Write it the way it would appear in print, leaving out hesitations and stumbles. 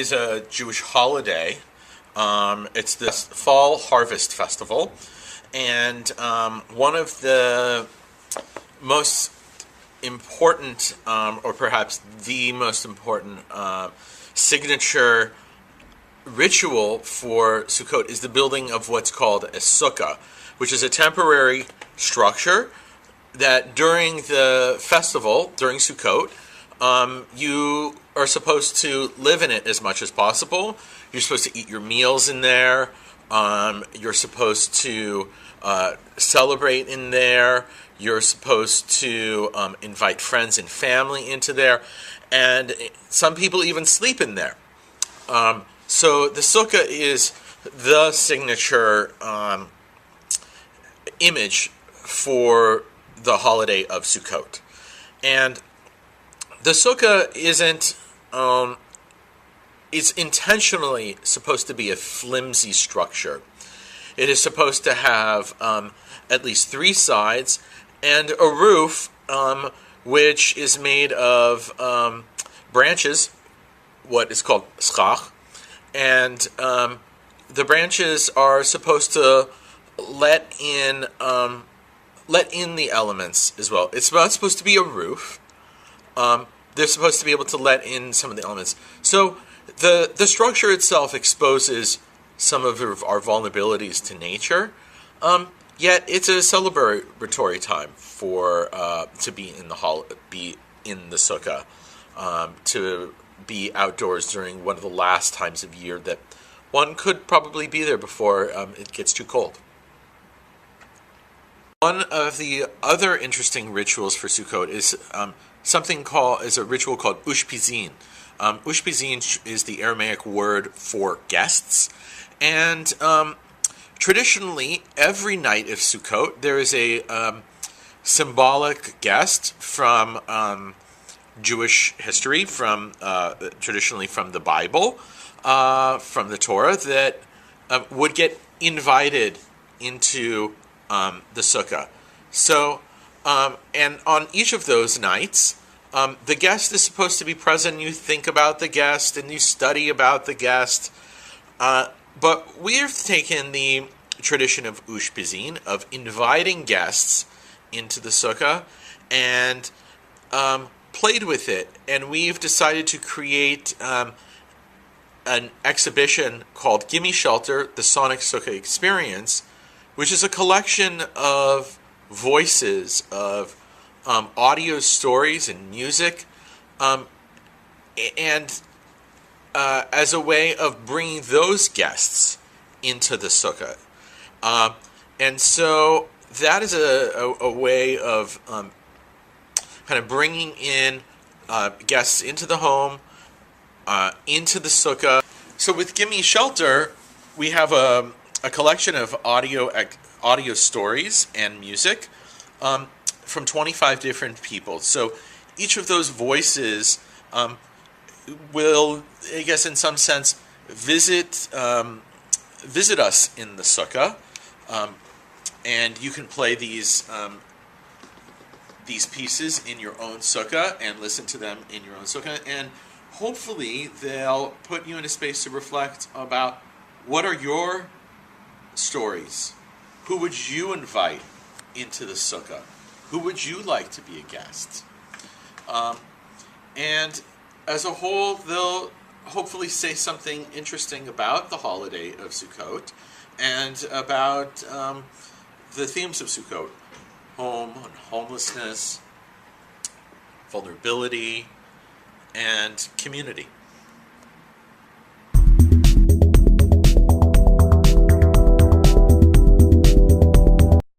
is a Jewish holiday. It's this fall harvest festival, and one of the most important, or perhaps the most important signature ritual for Sukkot is the building of what's called a sukkah, which is a temporary structure that during the festival, during Sukkot, you are supposed to live in it as much as possible. You're supposed to eat your meals in there. You're supposed to celebrate in there. You're supposed to invite friends and family into there. And some people even sleep in there. So the sukkah is the signature image for the holiday of Sukkot. And the sukkah isn't, it's intentionally supposed to be a flimsy structure. It is supposed to have at least 3 sides and a roof which is made of branches, what is called schach, and the branches are supposed to let in the elements as well. It's not supposed to be a roof. They're supposed to be able to let in some of the elements. So the structure itself exposes some of our vulnerabilities to nature. Yet it's a celebratory time for to be in the sukkah, to be outdoors during one of the last times of year that one could probably be there before it gets too cold. One of the other interesting rituals for Sukkot is is a ritual called ushpizin. Ushpizin is the Aramaic word for guests, and traditionally, every night of Sukkot, there is a symbolic guest from Jewish history, traditionally from the Bible, from the Torah, that would get invited into the sukkah. So, and on each of those nights, the guest is supposed to be present. You think about the guest and you study about the guest. But we've taken the tradition of ushpizin, of inviting guests into the sukkah, and played with it. And we've decided to create an exhibition called Gimme Shelter, the Sonic Sukkah Experience, which is a collection of voices, of audio stories and music, and as a way of bringing those guests into the sukkah. And so that is a way of kind of bringing in guests into the home, into the sukkah. So with Gimme Shelter, we have a collection of audio stories and music from 25 different people. So each of those voices will, I guess, in some sense, visit us in the sukkah, and you can play these pieces in your own sukkah and listen to them in your own sukkah, and hopefully they'll put you in a space to reflect about what are your stories. Who would you invite into the sukkah? Who would you like to be a guest? And as a whole, they'll hopefully say something interesting about the holiday of Sukkot and about the themes of Sukkot: home and homelessness, vulnerability, and community.